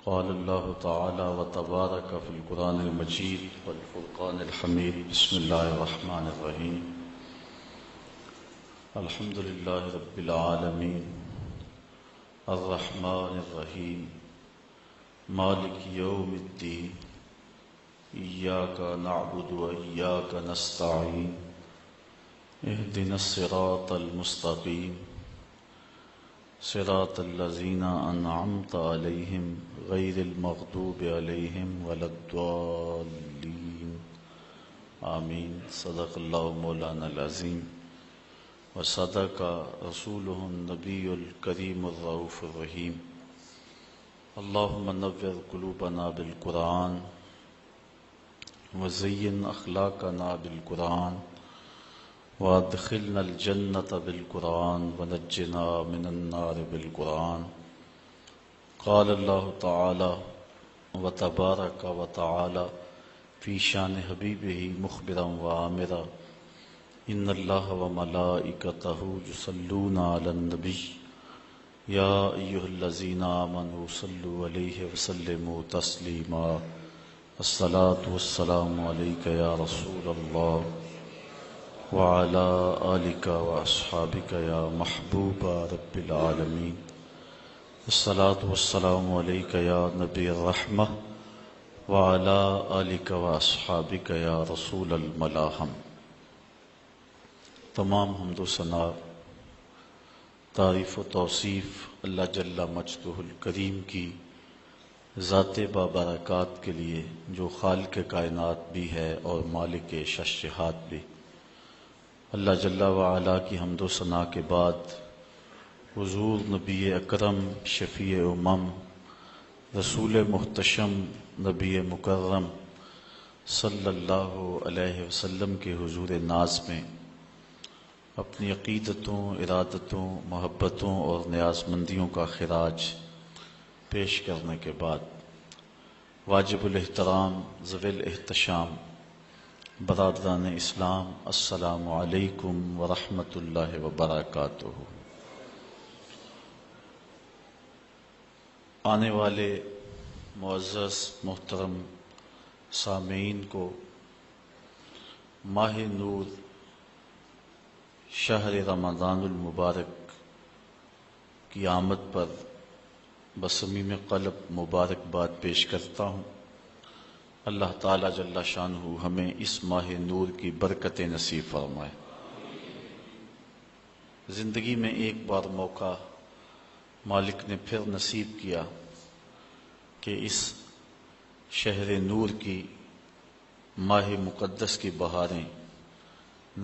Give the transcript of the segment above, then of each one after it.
قال الله تعالى وتبارك في القرآن المجيد والفرقان الحميد. بسم الله الرحمن الرحيم. الحمد لله رب العالمين الرحمن الرحيم مالك يوم الدين إياك نعبد وإياك نستعين اهدنا الصراط المستقيم صراط الذين أنعمت عليهم غير المغضوب عليهم ولا الضالين آمين. صدق الله مولانا العظيم وصدق رسوله النبي الكريم الرؤوف الرحيم. اللهم نور قلوبنا بالقرآن وزين أخلاقنا بالقرآن وادخلنا الجنة بالقرآن ونجنا من النار بالقرآن. قال الله تعالى وتبارك وتعالى في شان حبيبه مخبرا وآمرا إن الله وملائكته يصلون على النبي يا أيها الذين آمنوا صلوا عليه وسلموا تسليما. الصلاة والسلام عليك يا رسول الله وعلى آلك وأصحابك يا محبوب رب العالمين. الصلاة والسلام عليك يا نبي الرحمة وعلى آلك وأصحابك يا رسول الملاحم. تمام حمد و ثنا تعریف و توصیف اللہ جل مجدہ الکریم کی ذات بابرکات کے لیے جو خالق کائنات بھی ہے اور مالک شش جہات بھی. اللہ جل وعلا کی حمد و ثنا کے بعد حضور نبی اکرم شفیع امم رسول محتشم نبی مکرم صلی اللہ علیہ وسلم کے حضور ناز میں اپنی عقیدتوں، ارادتوں، محبتوں اور نیاز مندیوں کا خراج پیش کرنے کے بعد واجب الاحترام ذوی الاحتشام برادران اسلام، السلام علیکم ورحمۃ اللہ وبرکاتہ. آنے والے معزز محترم سامعین کو ماہ نور شہر رمضان المبارک کی آمد پر بصمیم قلب مبارکباد پیش کرتا ہوں. اللہ تعالیٰ جل شانہ ہمیں اس ماہ نور کی برکتیں نصیب فرمائے. زندگی میں ایک بار موقع مالک نے پھر نصیب کیا کہ اس شہر نور کی ماہ مقدس کی بہاریں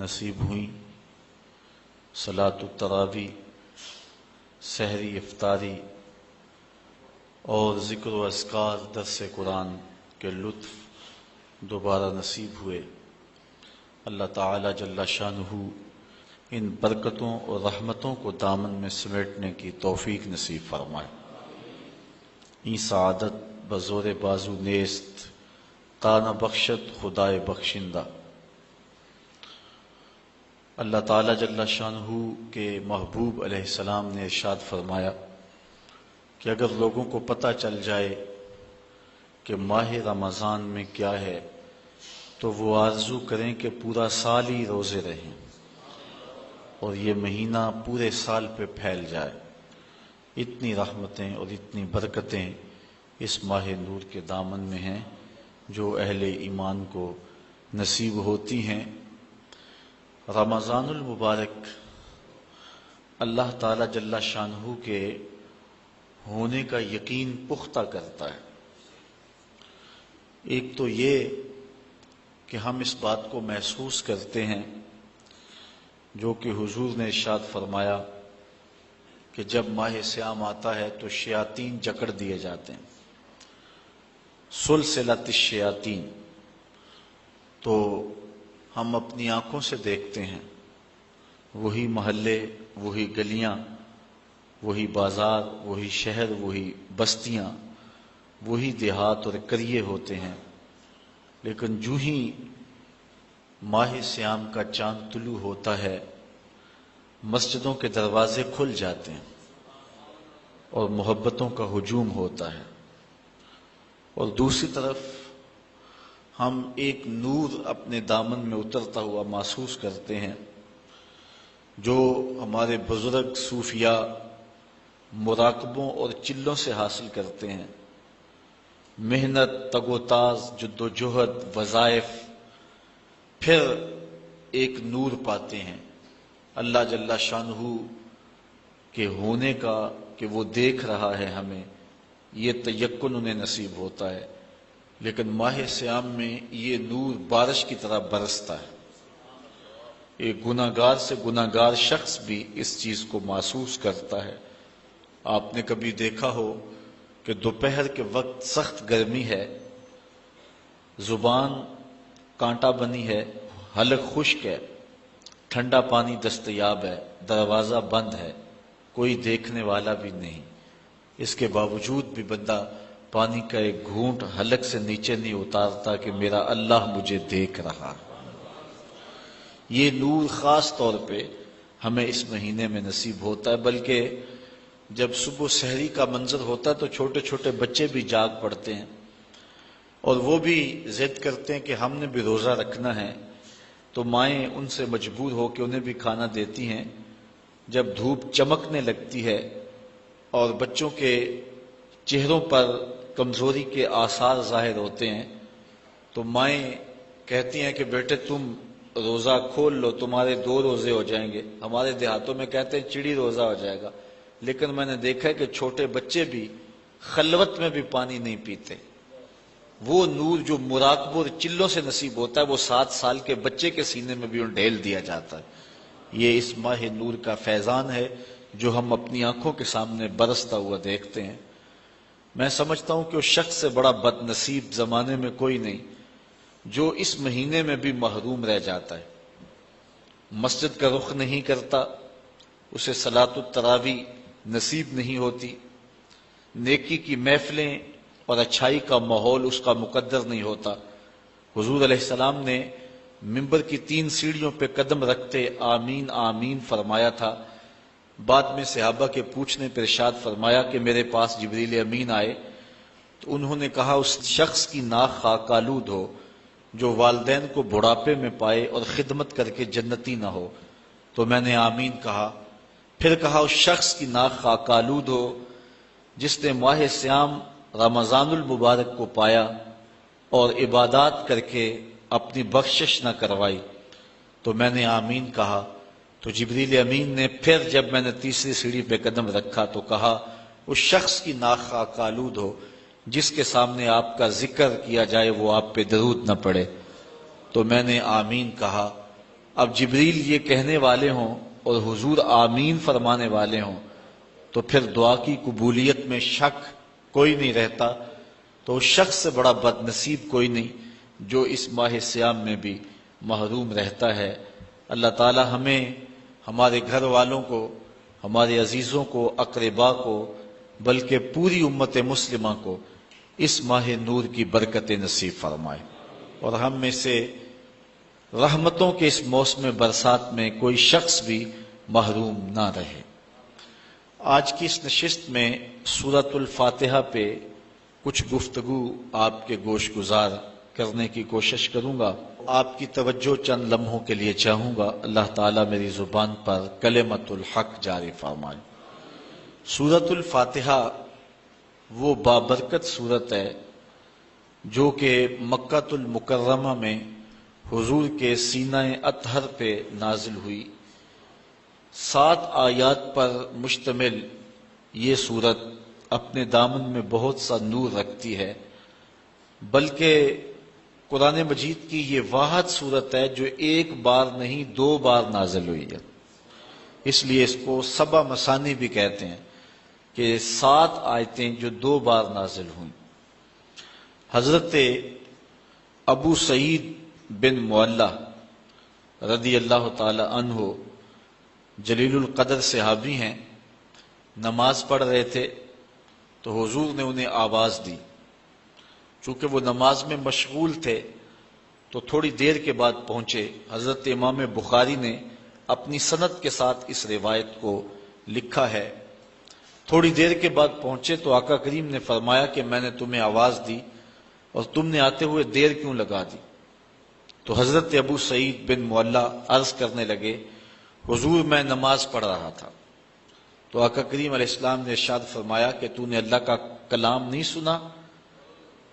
نصیب ہوئیں. صلاۃ التراویح، سحری افطاری اور ذکر و اذکار، درس قرآن کے لطف دوبارہ نصیب ہوئے. اللہ تعالی جل شانہ ان برکتوں اور رحمتوں کو دامن میں سمیٹنے کی توفیق نصیب فرمائے. این سعادت بزور بازو نیست تا نہ بخشد خدائے بخشندہ. اللہ تعالی جل شانہ کے محبوب علیہ السلام نے ارشاد فرمایا کہ اگر لوگوں کو پتہ چل جائے کہ ماہ رمضان میں کیا ہے تو وہ آرزو کریں کہ پورا سال ہی روزے رہیں اور یہ مہینہ پورے سال پہ پھیل جائے. اتنی رحمتیں اور اتنی برکتیں اس ماہ نور کے دامن میں ہیں جو اہل ایمان کو نصیب ہوتی ہیں. رمضان المبارک اللہ تعالی جل شانہ کے ہونے کا یقین پختہ کرتا ہے. ایک تو یہ کہ ہم اس بات کو محسوس کرتے ہیں جو کہ حضور نے ارشاد فرمایا کہ جب ماہ صیام آتا ہے تو شیاطین جکڑ دیے جاتے ہیں. سلسلۃ الشیاطین. تو ہم اپنی آنکھوں سے دیکھتے ہیں وہی محلے، وہی گلیاں، وہی بازار، وہی شہر، وہی بستیاں، وہی دیہات اور قریے ہوتے ہیں. لیکن جو ہی ماہ صیام کا چاند طلوع ہوتا ہے مسجدوں کے دروازے کھل جاتے ہیں اور محبتوں کا ہجوم ہوتا ہے. اور دوسری طرف ہم ایک نور اپنے دامن میں اترتا ہوا محسوس کرتے ہیں جو ہمارے بزرگ صوفیاء مراقبوں اور چلوں سے حاصل کرتے ہیں، محنت، تگ و تاز، جد و جہد، وظائف، پھر ایک نور پاتے ہیں اللہ جل شانہ کے ہونے کا، کہ وہ دیکھ رہا ہے ہمیں، یہ تیقن انہیں نصیب ہوتا ہے۔ لیکن ماہ صیام میں یہ نور بارش کی طرح برستا ہے۔ ایک گناہگار سے گناہگار شخص بھی اس چیز کو محسوس کرتا ہے۔ آپ نے کبھی دیکھا ہو کہ دوپہر کے وقت سخت گرمی ہے، زبان کانٹا بنی ہے، حلق خشک ہے، ٹھنڈا پانی دستیاب ہے، دروازہ بند ہے، کوئی دیکھنے والا بھی نہیں، اس کے باوجود بھی بندہ پانی کا ایک گھونٹ حلق سے نیچے نہیں اتارتا کہ میرا اللہ مجھے دیکھ رہا۔ یہ نور خاص طور پہ ہمیں اس مہینے میں نصیب ہوتا ہے، بلکہ جب صبح سحری کا منظر ہوتا ہے تو چھوٹے چھوٹے بچے بھی جاگ پڑتے ہیں اور وہ بھی ضد کرتے ہیں کہ ہم نے بھی روزہ رکھنا ہے، تو مائیں ان سے مجبور ہو کے انہیں بھی کھانا دیتی ہیں۔ جب دھوپ چمکنے لگتی ہے اور بچوں کے چہروں پر کمزوری کے آثار ظاہر ہوتے ہیں تو مائیں کہتی ہیں کہ بیٹے تم روزہ کھول لو، تمہارے 2 روزے ہو جائیں گے۔ ہمارے دیہاتوں میں کہتے ہیں چڑی روزہ ہو جائے گا، لیکن میں نے دیکھا ہے کہ چھوٹے بچے بھی خلوت میں بھی پانی نہیں پیتے۔ وہ نور جو مراقبوں اور چلوں سے نصیب ہوتا ہے وہ 7 سال کے بچے کے سینے میں بھی ڈھیل دیا جاتا ہے۔ یہ اس ماہ نور کا فیضان ہے جو ہم اپنی آنکھوں کے سامنے برستا ہوا دیکھتے ہیں۔ میں سمجھتا ہوں کہ اس شخص سے بڑا بد نصیب زمانے میں کوئی نہیں جو اس مہینے میں بھی محروم رہ جاتا ہے، مسجد کا رخ نہیں کرتا، اسے صلاۃ التراویح نصیب نہیں ہوتی، نیکی کی محفلیں اور اچھائی کا ماحول اس کا مقدر نہیں ہوتا۔ حضور علیہ السلام نے ممبر کی 3 سیڑھیوں پہ قدم رکھتے آمین آمین فرمایا تھا۔ بعد میں صحابہ کے پوچھنے پر ارشاد فرمایا کہ میرے پاس جبریل امین آئے تو انہوں نے کہا اس شخص کی ناک خاک آلود ہو جو والدین کو بڑھاپے میں پائے اور خدمت کر کے جنتی نہ ہو، تو میں نے آمین کہا۔ پھر کہا اس شخص کی ناک خاک آلود ہو جس نے ماہ صیام رمضان المبارک کو پایا اور عبادات کر کے اپنی بخشش نہ کروائی، تو میں نے آمین کہا۔ تو جبریل امین نے پھر جب میں نے 3ری سیڑھی پہ قدم رکھا تو کہا اس شخص کی ناک خاک آلود ہو جس کے سامنے آپ کا ذکر کیا جائے وہ آپ پہ درود نہ پڑے، تو میں نے آمین کہا۔ اب جبریل یہ کہنے والے ہوں اور حضور آمین فرمانے والے ہوں تو پھر دعا کی قبولیت میں شک کوئی نہیں رہتا، تو اس شخص سے بڑا بد نصیب کوئی نہیں جو اس ماہ صیام میں بھی محروم رہتا ہے۔ اللہ تعالی ہمیں، ہمارے گھر والوں کو، ہمارے عزیزوں کو، اقربا کو، بلکہ پوری امت مسلمہ کو اس ماہ نور کی برکت نصیب فرمائے اور ہم میں سے رحمتوں کے اس موسم برسات میں کوئی شخص بھی محروم نہ رہے۔ آج کی اس نشست میں سورۃ الفاتحہ پہ کچھ گفتگو آپ کے گوش گزار کرنے کی کوشش کروں گا۔ آپ کی توجہ چند لمحوں کے لیے چاہوں گا، اللہ تعالیٰ میری زبان پر کلمۃ الحق جاری فرمائے۔ سورۃ الفاتحہ وہ بابرکت سورت ہے جو کہ مکہ المکرمہ میں حضور کے سینہ اطہر پہ نازل ہوئی۔ 7 آیات پر مشتمل یہ سورت اپنے دامن میں بہت سا نور رکھتی ہے، بلکہ قرآن مجید کی یہ واحد سورت ہے جو 1 بار نہیں 2 بار نازل ہوئی ہے، اس لیے اس کو 7 مثانی بھی کہتے ہیں کہ 7 آیتیں جو 2 بار نازل ہوئیں۔ حضرت ابو سعید بن معلہ رضی اللہ تعالی عنہ جلیل القدر صحابی ہیں، نماز پڑھ رہے تھے تو حضور نے انہیں آواز دی۔ چونکہ وہ نماز میں مشغول تھے تو تھوڑی دیر کے بعد پہنچے۔ حضرت امام بخاری نے اپنی سند کے ساتھ اس روایت کو لکھا ہے۔ تھوڑی دیر کے بعد پہنچے تو آقا کریم نے فرمایا کہ میں نے تمہیں آواز دی اور تم نے آتے ہوئے دیر کیوں لگا دی؟ تو حضرت ابو سعید بن معلا عرض کرنے لگے حضور میں نماز پڑھ رہا تھا تو آقا کریم علیہ السلام نے ارشاد فرمایا کہ تو نے اللہ کا کلام نہیں سنا؟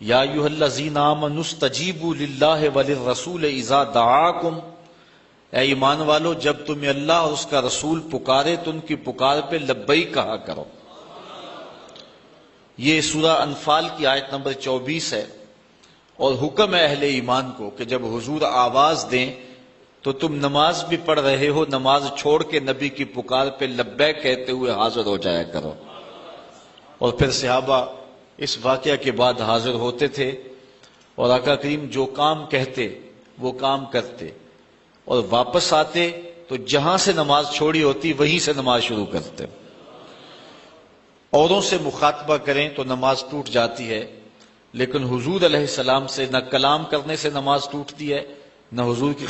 یا ایھا الذین آمنوا استجیبوا للہ وللرسول اذا دعاکم، اے ایمان والو جب تمہیں اللہ اور اس کا رسول پکارے تو ان کی پکار پہ لبیک کہا کرو۔ یہ سورہ انفال کی آیت نمبر 24 ہے، اور حکم ہے اہل ایمان کو کہ جب حضور آواز دیں تو تم نماز بھی پڑھ رہے ہو، نماز چھوڑ کے نبی کی پکار پہ لبیک کہتے ہوئے حاضر ہو جایا کرو۔ اور پھر صحابہ اس واقعہ کے بعد حاضر ہوتے تھے اور آقا کریم جو کام کہتے وہ کام کرتے، اور واپس آتے تو جہاں سے نماز چھوڑی ہوتی وہیں سے نماز شروع کرتے۔ اوروں سے مخاطبہ کریں تو نماز ٹوٹ جاتی ہے، لیکن حضور علیہ السلام سے نہ کلام کرنے سے نماز ٹوٹتی ہے، نہ حضور کی